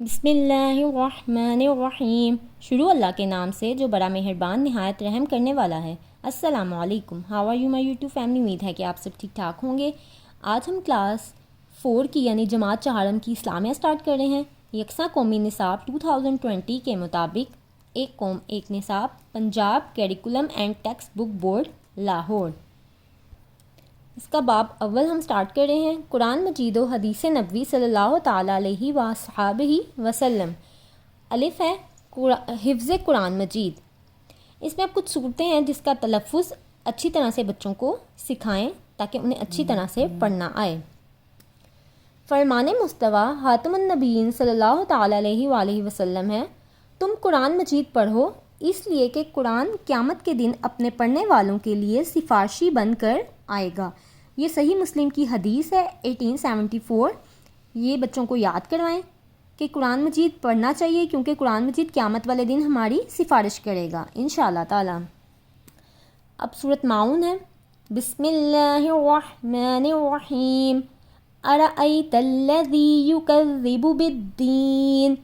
بسم اللہ الرحمن الرحیم، شروع اللہ کے نام سے جو بڑا مہربان نہایت رحم کرنے والا ہے۔ السلام علیکم، how are you my YouTube family? امید ہے کہ آپ سب ٹھیک ٹھاک ہوں گے۔ آج ہم کلاس 4 کی یعنی جماعت چہارم کی اسلامیہ سٹارٹ کر رہے ہیں۔ یکساں قومی نصاب 2020 کے مطابق ایک قوم ایک نصاب، Punjab curriculum and text book board, Lahore. اس کا باب اول ہم سٹارٹ کر رہے ہیں۔ قرآن مجید و حدیث نبوی صلی اللہ تعالیٰ علیہ وصحابہ وسلم۔ الف ہے حفظ قرآن مجید۔ اس میں اب کچھ صورتیں ہیں جس کا تلفظ اچھی طرح سے بچوں کو سکھائیں تاکہ انہیں اچھی طرح سے پڑھنا آئے۔ فرمان مصطفیٰ خاتم النبیین صلی اللہ تعالیٰ علیہ وآلہ وسلم ہے، تم قرآن مجید پڑھو، اس لیے کہ قرآن قیامت کے دن اپنے پڑھنے والوں کے لیے سفارشی بن کر آئے گا۔ یہ صحیح مسلم کی حدیث ہے 1874۔ یہ بچوں کو یاد کروائیں کہ قرآن مجید پڑھنا چاہیے کیونکہ قرآن مجید قیامت والے دن ہماری سفارش کرے گا انشاءاللہ تعالی۔ اب سورۃ ماؤن ہے۔ بسم اللہ الرحمن الرحیم، ارأیت الذی یکذب بالدین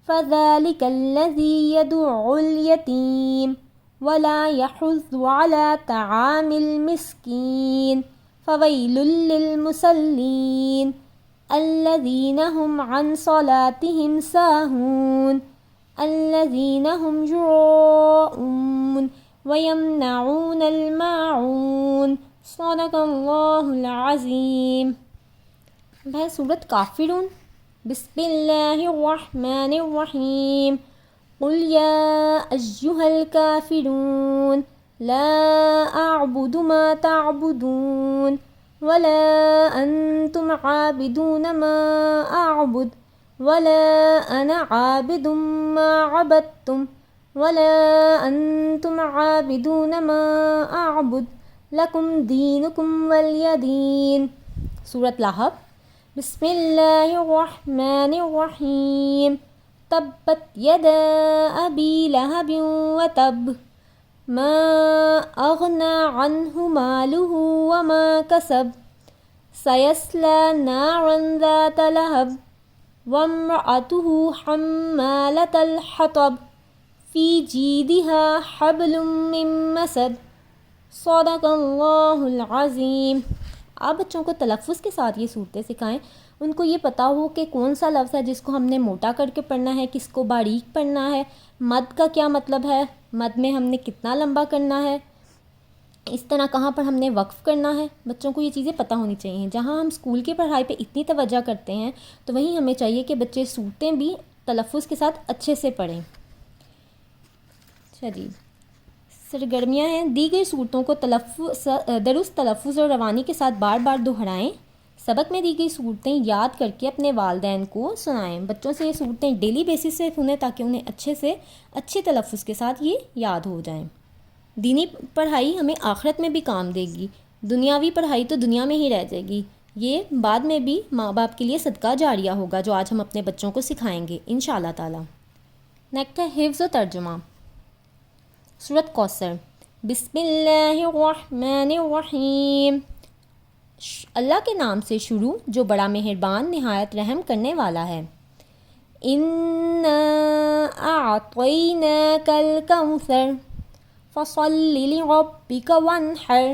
فذلک الذی یدعو الیتیم ولا یحض علی طعام المسکین فویل للمصلین الذین هم عن صلاتهم ساہون الذین هم یراءون ویمنعون الماعون۔ صدق اللہ العظیم۔ ہے سورۃ کافرون۔ بسم اللہ الرحمن الرحیم، قل یا ایہا الکافرون لا اعبد ما تعبدون ولا انتم عابدون ما اعبد ولا انا عابد ما عبدتم ولا انتم عابدون ما اعبد لکم دینکم ولی دین۔ سورۃ لہب۔ بسم اللہ الرحمن الرحیم، تبت یدا ابی لہب وتب ما اغنى عنہ مالہ وما کسب سیصلی نارا ذات لہب وامرأتہ حمالۃ الحطب فی جیدها حبل من مسد۔ صدق اللہ العظیم۔ آپ بچوں کو تلفظ کے ساتھ یہ صورتیں سکھائیں، ان کو یہ پتہ ہو کہ کون سا لفظ ہے جس کو ہم نے موٹا کر کے پڑھنا ہے، کس کو باریک پڑھنا ہے، مد کا کیا مطلب ہے، مد میں ہم نے کتنا لمبا کرنا ہے، اس طرح کہاں پر ہم نے وقف کرنا ہے۔ بچوں کو یہ چیزیں پتہ ہونی چاہیے۔ جہاں ہم اسکول کی پڑھائی پہ اتنی توجہ کرتے ہیں تو وہیں ہمیں چاہیے کہ بچے صورتیں بھی تلفظ کے ساتھ اچھے سے پڑھیں۔ اچھا جی، سرگرمیاں ہیں۔ دی گئی صورتوں کو درست تلفظ اور روانی کے ساتھ بار بار دہرائیں۔ سبق میں دی گئی صورتیں یاد کر کے اپنے والدین کو سنائیں۔ بچوں سے یہ صورتیں ڈیلی بیسس سے سنیں تاکہ انہیں اچھے تلفظ کے ساتھ یہ یاد ہو جائیں۔ دینی پڑھائی ہمیں آخرت میں بھی کام دے گی، دنیاوی پڑھائی تو دنیا میں ہی رہ جائے گی۔ یہ بعد میں بھی ماں باپ کے لیے صدقہ جاریہ ہوگا جو آج ہم اپنے بچوں کو سکھائیں گے انشاءاللہ تعالی۔ نیکسٹ ہے حفظ و ترجمہ۔ سورۃ کوثر۔ بسم اللہ الرحمن الرحیم، اللہ کے نام سے شروع جو بڑا مہربان نہایت رحم کرنے والا ہے۔ اِنَّا أَعْطَيْنَاكَ الْكَوْثَرَ فَصَلِّ لِرَبِّكَ وَانْحَرْ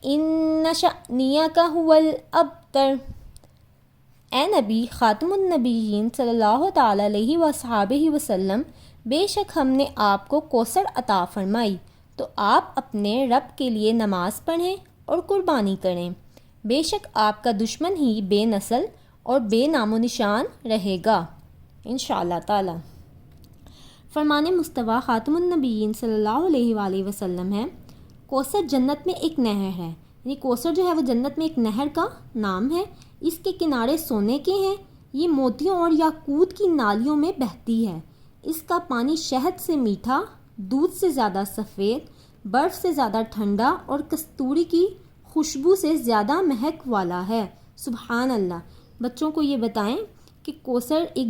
إِنَّ شَأْنِيَكَ هُوَ الْأَبْتَرُ۔ اے نبی خاتم النبیین صلی اللہ تعالیٰ علیہ وصحابہ وسلم، بے شک ہم نے آپ کو کوثر عطا فرمائی تو آپ اپنے رب کے لیے نماز پڑھیں اور قربانی کریں، بے شک آپ کا دشمن ہی بے نسل اور بے نام و نشان رہے گا انشاءاللہ تعالی۔ فرمان مصطفیٰ خاتم النبیین صلی اللہ علیہ وآلہ وسلم ہے، کوثر جنت میں ایک نہر ہے، یعنی کوثر جو ہے وہ جنت میں ایک نہر کا نام ہے، اس کے کنارے سونے کے ہیں، یہ موتیوں اور یاقوت کی نالیوں میں بہتی ہے، اس کا پانی شہد سے میٹھا، دودھ سے زیادہ سفید، برف سے زیادہ ٹھنڈا اور کستوری کی خوشبو سے زیادہ مہک والا ہے۔ سبحان اللہ۔ بچوں کو یہ بتائیں کہ کوثر ایک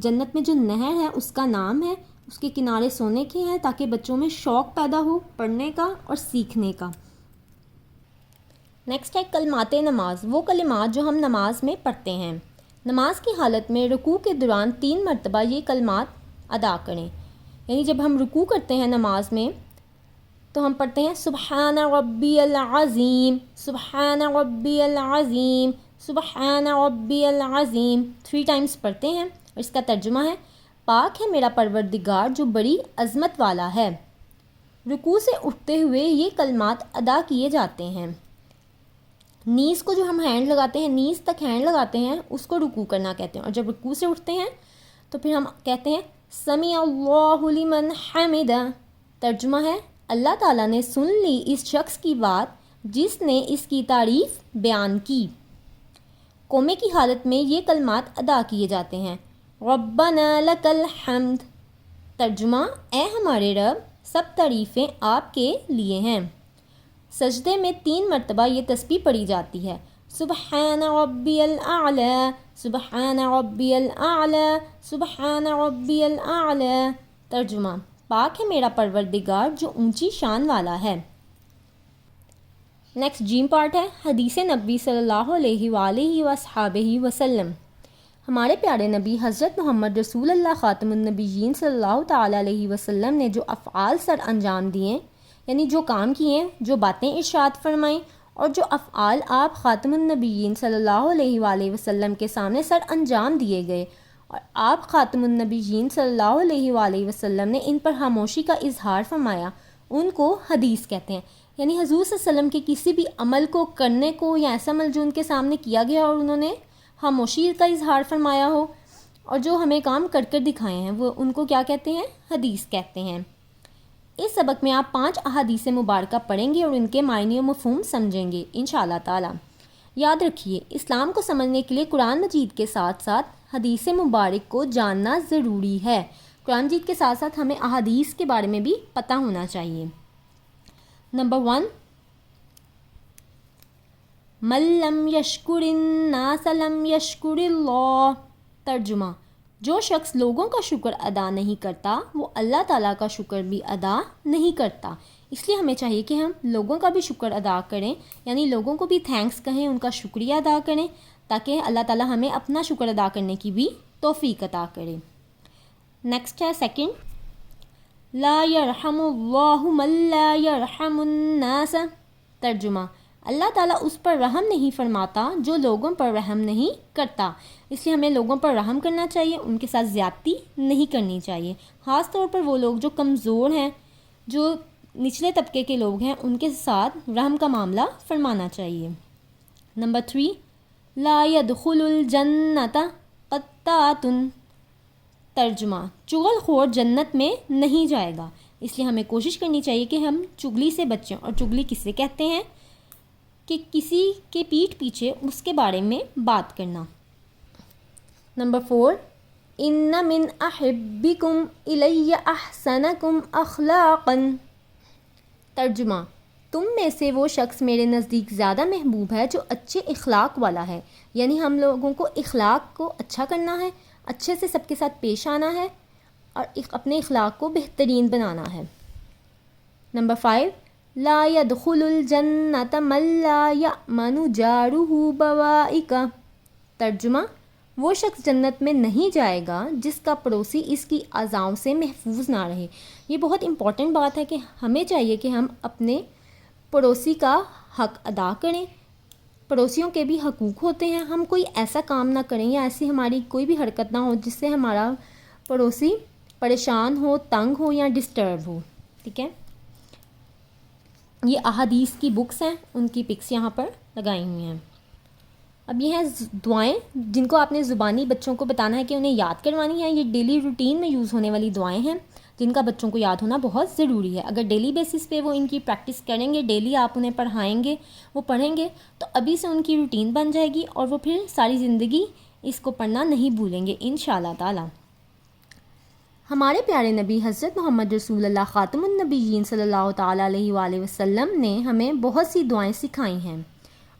جنت میں جو نہر ہے اس کا نام ہے، اس کے کنارے سونے کے ہیں تاکہ بچوں میں شوق پیدا ہو پڑھنے کا اور سیکھنے کا۔ نیکسٹ ہے کلمات نماز، وہ کلمات جو ہم نماز میں پڑھتے ہیں۔ نماز کی حالت میں رکوع کے دوران 3 مرتبہ یہ کلمات ادا کریں. یعنی جب ہم رکوع کرتے ہیں نماز میں تو ہم پڑھتے ہیں سبحان ربی العظیم، سبحان ربی العظیم، سبحان ربی العظیم 3 ٹائمز پڑھتے ہیں. اور اس کا ترجمہ ہے پاک ہے میرا پروردگار جو بڑی عظمت والا ہے. رکوع سے اٹھتے ہوئے یہ کلمات ادا کیے جاتے ہیں. نیز کو جو ہم ہینڈ لگاتے ہیں، نیز تک ہینڈ لگاتے ہیں، اس کو رکوع کرنا کہتے ہیں. اور جب رکوع سے اٹھتے ہیں تو پھر ہم کہتے ہیں سمیع اللہ لمن حمدہ. ترجمہ ہے اللہ تعالیٰ نے سن لی اس شخص کی بات جس نے اس کی تعریف بیان کی. قومے کی حالت میں یہ کلمات ادا کیے جاتے ہیں. ربنا لک الحمد. ترجمہ اے ہمارے رب سب تعریفیں آپ کے لیے ہیں. سجدے میں 3 مرتبہ یہ تسبیح پڑھی جاتی ہے. سبحان ربی الاعلی، سبحان ربی الاعلی، سبحان ربی الاعلی. ترجمہ پاک ہے میرا پروردگار جو اونچی شان والا ہے. نیکسٹ جیم پارٹ ہے حدیث نبی صلی اللہ علیہ وآلہ وصحابہ وسلم. ہمارے پیارے نبی حضرت محمد رسول اللہ خاتم النبیین صلی اللہ تعالیٰ علیہ وسلم نے جو افعال سر انجام دیے، یعنی جو کام کیے، جو باتیں ارشاد فرمائیں اور جو افعال آپ خاتم النبیین صلی اللہ علیہ وآلہ وسلم کے سامنے سر انجام دیے گئے اور آپ خاتم النبیین صلی اللہ علیہ وآلہ وسلم نے ان پر خاموشی کا اظہار فرمایا، ان کو حدیث کہتے ہیں. یعنی حضور صلی اللہ علیہ وسلم کے کسی بھی عمل کو کرنے کو یا ایسا عمل جو ان کے سامنے کیا گیا اور انہوں نے خاموشی کا اظہار فرمایا ہو اور جو ہمیں کام کر کر دکھائے ہیں، وہ ان کو کیا کہتے ہیں؟ حدیث کہتے ہیں. اس سبق میں آپ 5 احادیث مبارکہ پڑھیں گے اور ان کے معنی و مفہوم سمجھیں گے انشاءاللہ تعالی. یاد رکھیے اسلام کو سمجھنے کے لیے قرآن مجید کے ساتھ ساتھ حدیث مبارک کو جاننا ضروری ہے. قرآن مجید کے ساتھ ساتھ ہمیں احادیث کے بارے میں بھی پتہ ہونا چاہیے. نمبر 1، من لم یشکر الناس لم یشکر اللہ. ترجمہ جو شخص لوگوں کا شکر ادا نہیں کرتا وہ اللہ تعالیٰ کا شکر بھی ادا نہیں کرتا. اس لیے ہمیں چاہیے کہ ہم لوگوں کا بھی شکر ادا کریں، یعنی لوگوں کو بھی تھینکس کہیں، ان کا شکریہ ادا کریں تاکہ اللہ تعالیٰ ہمیں اپنا شکر ادا کرنے کی بھی توفیق عطا کرے. نیکسٹ ہے 2، لا یرحم اللہ من لا یرحم الناس. ترجمہ اللہ تعالیٰ اس پر رحم نہیں فرماتا جو لوگوں پر رحم نہیں کرتا. اس لیے ہمیں لوگوں پر رحم کرنا چاہیے، ان کے ساتھ زیادتی نہیں کرنی چاہیے. خاص طور پر وہ لوگ جو کمزور ہیں، جو نچلے طبقے کے لوگ ہیں، ان کے ساتھ رحم کا معاملہ فرمانا چاہیے. نمبر 3، لا يدخل الجنت قطات. ترجمہ چغل خور جنت میں نہیں جائے گا. اس لیے ہمیں کوشش کرنی چاہیے کہ ہم چغلی سے بچیں. اور چغلی کسے کہتے ہیں؟ کہ کسی کے پیٹھ پیچھے اس کے بارے میں بات کرنا. نمبر 4، ان من احبکم الی احسنکم اخلاقا. ترجمہ تم میں سے وہ شخص میرے نزدیک زیادہ محبوب ہے جو اچھے اخلاق والا ہے. یعنی ہم لوگوں کو اخلاق کو اچھا کرنا ہے، اچھے سے سب کے ساتھ پیش آنا ہے اور اپنے اخلاق کو بہترین بنانا ہے. نمبر 5، لا يدخل الجنت من لا یأمن جارہ بوائقہ. ترجمہ وہ شخص جنت میں نہیں جائے گا جس کا پڑوسی اس کی اذاؤں سے محفوظ نہ رہے. یہ بہت امپورٹنٹ بات ہے کہ ہمیں چاہیے کہ ہم اپنے پڑوسی کا حق ادا کریں. پڑوسیوں کے بھی حقوق ہوتے ہیں. ہم کوئی ایسا کام نہ کریں یا ایسی ہماری کوئی بھی حرکت نہ ہو جس سے ہمارا پڑوسی پریشان ہو، تنگ ہو یا ڈسٹرب ہو. ٹھیک ہے، یہ احادیث کی بکس ہیں، ان کی پکس یہاں پر لگائی ہوئی ہیں. اب یہ ہیں دعائیں جن کو آپ نے زبانی بچوں کو بتانا ہے کہ انہیں یاد کروانی ہے. یہ ڈیلی روٹین میں یوز ہونے والی دعائیں ہیں جن کا بچوں کو یاد ہونا بہت ضروری ہے. اگر ڈیلی بیسس پہ وہ ان کی پریکٹس کریں گے، ڈیلی آپ انہیں پڑھائیں گے، وہ پڑھیں گے تو ابھی سے ان کی روٹین بن جائے گی اور وہ پھر ساری زندگی اس کو پڑھنا نہیں بھولیں گے انشاءاللہ تعالی. ہمارے پیارے نبی حضرت محمد رسول اللہ خاتم النبیین صلی اللہ تعالیٰ علیہ وآلہ وسلم نے ہمیں بہت سی دعائیں سکھائی ہیں.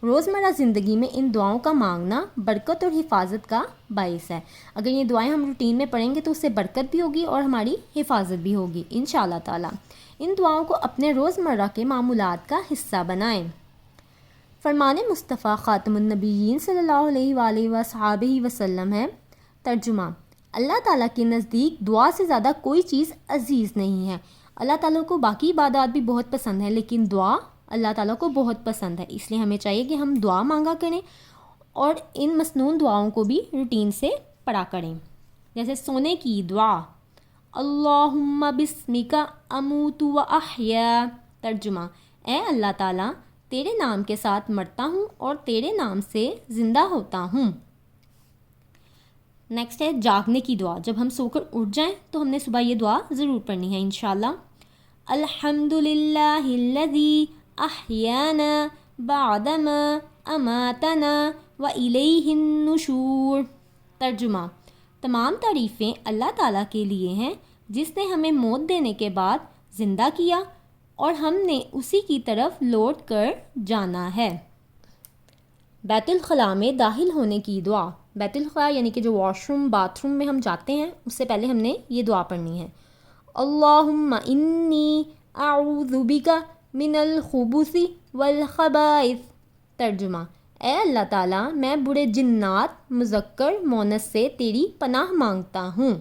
روزمرہ زندگی میں ان دعاؤں کا مانگنا برکت اور حفاظت کا باعث ہے. اگر یہ دعائیں ہم روٹین میں پڑھیں گے تو اس سے برکت بھی ہوگی اور ہماری حفاظت بھی ہوگی انشاءاللہ تعالی. ان دعاؤں کو اپنے روزمرہ کے معمولات کا حصہ بنائیں. فرمان مصطفیٰ خاتم النبیین صلی اللہ علیہ وآلہ وصحابہ وسلم ہے۔ ترجمہ: اللہ تعالیٰ کے نزدیک دعا سے زیادہ کوئی چیز عزیز نہیں ہے۔ اللہ تعالیٰ کو باقی عبادات بھی بہت پسند ہے، لیکن دعا اللہ تعالیٰ کو بہت پسند ہے، اس لیے ہمیں چاہیے کہ ہم دعا مانگا کریں اور ان مسنون دعاؤں کو بھی روٹین سے پڑھا کریں، جیسے سونے کی دعا، اللہم بسمک اموت و احیا۔ ترجمہ: اے اللہ تعالیٰ، تیرے نام کے ساتھ مرتا ہوں اور تیرے نام سے زندہ ہوتا ہوں۔ نیکسٹ ہے جاگنے کی دعا۔ جب ہم سو کر اٹھ جائیں تو ہم نے صبح یہ دعا ضرور پڑھنی ہے انشاءاللہ۔ الحمدللہ الذی احیانا بعدما اماتنا والیہ النشور۔ ترجمہ: تمام تعریفیں اللہ تعالیٰ کے لیے ہیں جس نے ہمیں موت دینے کے بعد زندہ کیا اور ہم نے اسی کی طرف لوٹ کر جانا ہے۔ بیت الخلاء میں داخل ہونے کی دعا۔ بیت الخلاء یعنی کہ جو واش روم باتھ روم میں ہم جاتے ہیں، اس سے پہلے ہم نے یہ دعا پڑھنی ہے، اللہم انی اعوذ بک من الخبث والخبائث۔ ترجمہ: اے اللہ تعالیٰ، میں برے جنات مذکر مونث سے تیری پناہ مانگتا ہوں،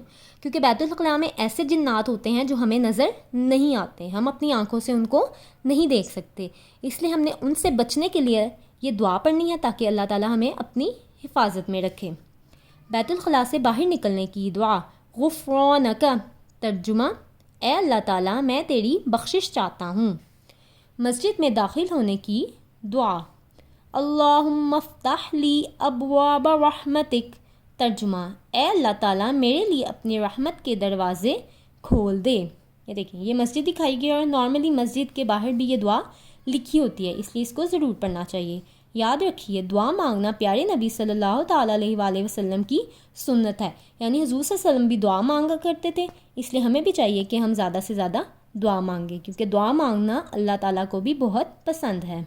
کیونکہ بیت الخلاء میں ایسے جنات ہوتے ہیں جو ہمیں نظر نہیں آتے، ہم اپنی آنکھوں سے ان کو نہیں دیکھ سکتے، اس لیے ہم نے ان سے بچنے کے لیے یہ دعا پڑھنی ہے تاکہ اللہ تعالیٰ ہمیں اپنی حفاظت میں رکھے۔ بیت الخلاء سے باہر نکلنے کی دعا، غفرانک۔ ترجمہ: اے اللہ تعالیٰ، میں تیری بخشش چاہتا ہوں۔ مسجد میں داخل ہونے کی دعا، اللہم افتح لی ابواب رحمتک۔ ترجمہ: اے اللہ تعالیٰ، میرے لیے اپنی رحمت کے دروازے کھول دے۔ یہ دیکھیں، یہ مسجد دکھائی گئی اور نارملی مسجد کے باہر بھی یہ دعا لکھی ہوتی ہے، اس لیے اس کو ضرور پڑھنا چاہیے۔ یاد رکھیے، دعا مانگنا پیارے نبی صلی اللہ تعالیٰ علیہ وآلہ وسلم کی سنت ہے، یعنی حضور صلی اللہ علیہ وسلم بھی دعا مانگا کرتے تھے، اس لیے ہمیں بھی چاہیے کہ ہم زیادہ سے زیادہ دعا مانگیں، کیونکہ دعا مانگنا اللہ تعالیٰ کو بھی بہت پسند ہے۔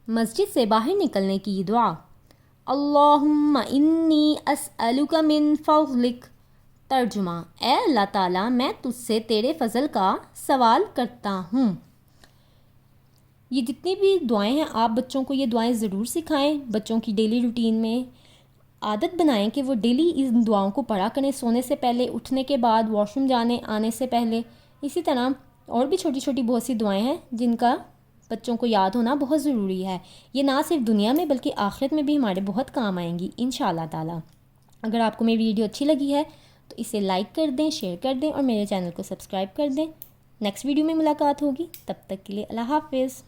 مسجد سے باہر نکلنے کی دعا، اللہم انی اسألک من فضلک۔ ترجمہ: اے اللہ تعالیٰ، میں تجھ سے تیرے فضل کا سوال کرتا ہوں۔ یہ جتنی بھی دعائیں ہیں، آپ بچوں کو یہ دعائیں ضرور سکھائیں، بچوں کی ڈیلی روٹین میں عادت بنائیں کہ وہ ڈیلی ان دعاؤں کو پڑھا کریں، سونے سے پہلے، اٹھنے کے بعد، واش روم جانے آنے سے پہلے۔ اسی طرح اور بھی چھوٹی چھوٹی بہت سی دعائیں ہیں جن کا بچوں کو یاد ہونا بہت ضروری ہے، یہ نہ صرف دنیا میں بلکہ آخرت میں بھی ہمارے بہت کام آئیں گی انشاءاللہ تعالیٰ۔ اگر آپ کو میری ویڈیو اچھی لگی ہے تو اسے لائک کر دیں، شیئر کر دیں اور میرے چینل کو سبسکرائب کر دیں۔ نیکسٹ ویڈیو میں ملاقات ہوگی، تب تک کے لیے اللہ حافظ۔